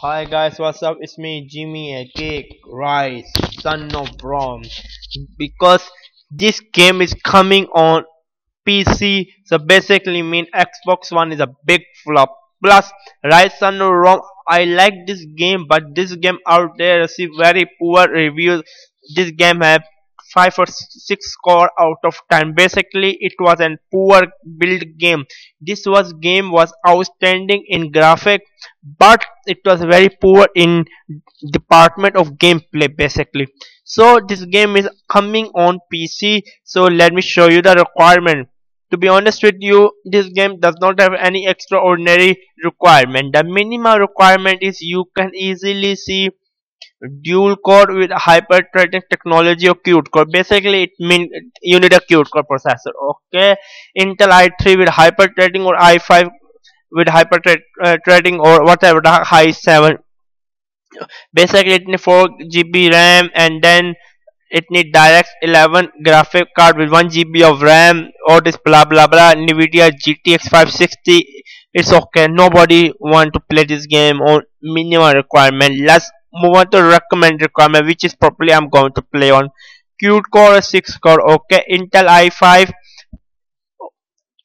Hi guys, what's up? It's me, Jimmy, a cake, rice, son of Rome. Because this game is coming on PC, so basically mean Xbox One is a big flop. Plus, Rise Son of Rome, I like this game, but this game out there receive very poor reviews. This game have 5 or 6 score out of 10. Basically, it was a poor build game. This was game was outstanding in graphic, but it was very poor in department of gameplay basically. So this game is coming on PC, so let me show you the requirement. To be honest with you, this game does not have any extraordinary requirement. The minimum requirement is you can easily see dual core with hyper threading technology or CUDE core. Basically, it means you need a CUDE core processor. Okay, Intel i3 with hyper threading or i5 with hyper threading or whatever the high 7. Basically, it needs 4 GB RAM and then it needs DirectX 11 graphic card with 1 GB of RAM. All this blah blah blah. Nvidia GTX 560. It's okay. Nobody want to play this game on minimum requirement. Let's move on to recommended requirement, which is probably I'm going to play on CUDE core or 6 core. Okay, Intel i5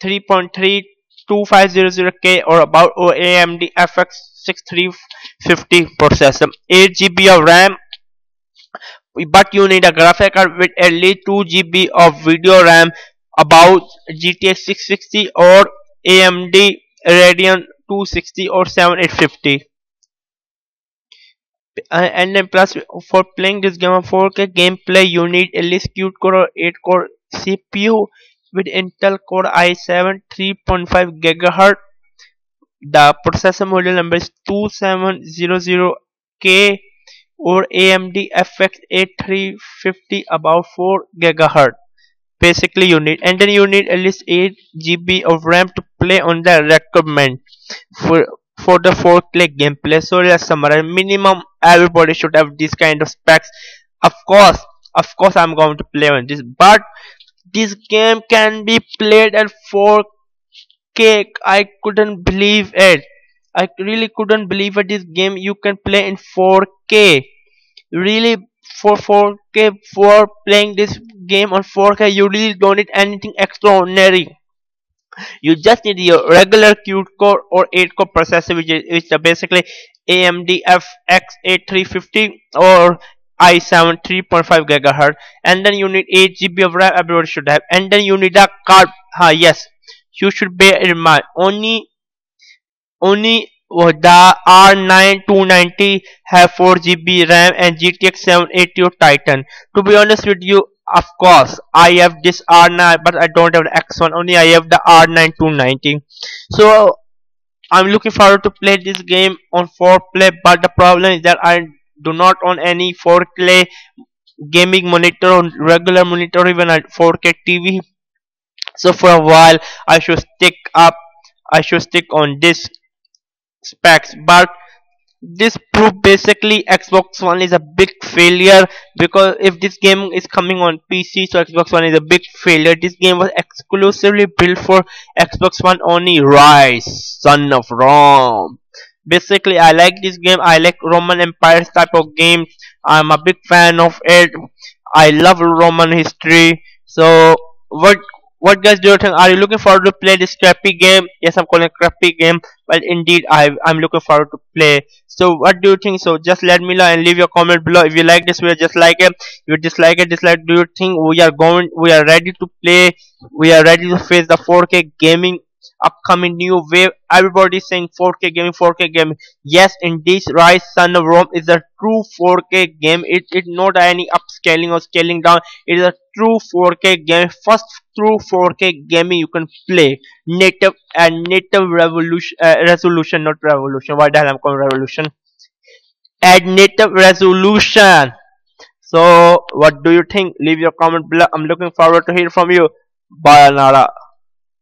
3.3 2500K or about or AMD FX 6350 processor, 8 GB of RAM, but you need a graphic card with at least 2 GB of video RAM, about GTX 660 or AMD Radeon 260 or 7850. And then plus for playing this game of 4K gameplay, you need at least CUDE core or 8 core CPU with Intel Core i7 3.5 GHz. The processor model number is 2700K or AMD FX 8350 about 4 GHz. Basically you need, and then you need at least 8 GB of RAM to play on the recommend for the 4K gameplay. So let's summarize. Minimum everybody should have this kind of specs. Of course I'm going to play on this, but this game can be played at 4K. I couldn't believe it. I really couldn't believe it. This game you can play in 4K. Really, for 4K, for playing this game on 4K, you really don't need anything extraordinary. You just need your regular CUDE core or 8 core processor, which is basically AMD FX 8350 or i7 3.5 GHz, and then you need 8 GB of RAM. Everybody should have, and then you need a card. Yes, you should bear in mind only the R9 290 have 4 GB RAM and GTX 780 or Titan. To be honest with you, of course I have this R9, but I don't have the X1. Only I have the R9 290. So I'm looking forward to play this game on 4K, but the problem is that I do not own any 4K gaming monitor or regular monitor, even a 4K TV. So for a while I should stick on this specs, but this proved basically Xbox One is a big failure, because if this game is coming on PC, so Xbox One is a big failure. This game was exclusively built for Xbox One only. Rise, Son of Rome. Basically I like this game. I like Roman Empires type of games. I'm a big fan of it. I love Roman history. So what guys do you think? Are you looking forward to play this crappy game? Yes, I'm calling it crappy game, but indeed I'm looking forward to play. So what do you think? So just let me know and leave your comment below. If you like this video, just like it. If you dislike it, dislike. Do you think we are ready to play? We are ready to face the 4K gaming upcoming new wave? Everybody is saying 4K gaming, 4K gaming. Yes, indeed, Rise Son of Rome is a true 4K game. It's not any upscaling or scaling down. It is a true 4K game. First true 4K gaming you can play. Native revolution, resolution, not revolution. Why the hell I'm calling revolution? Add native resolution. So what do you think? Leave your comment below. I'm looking forward to hear from you. Bye, Nara.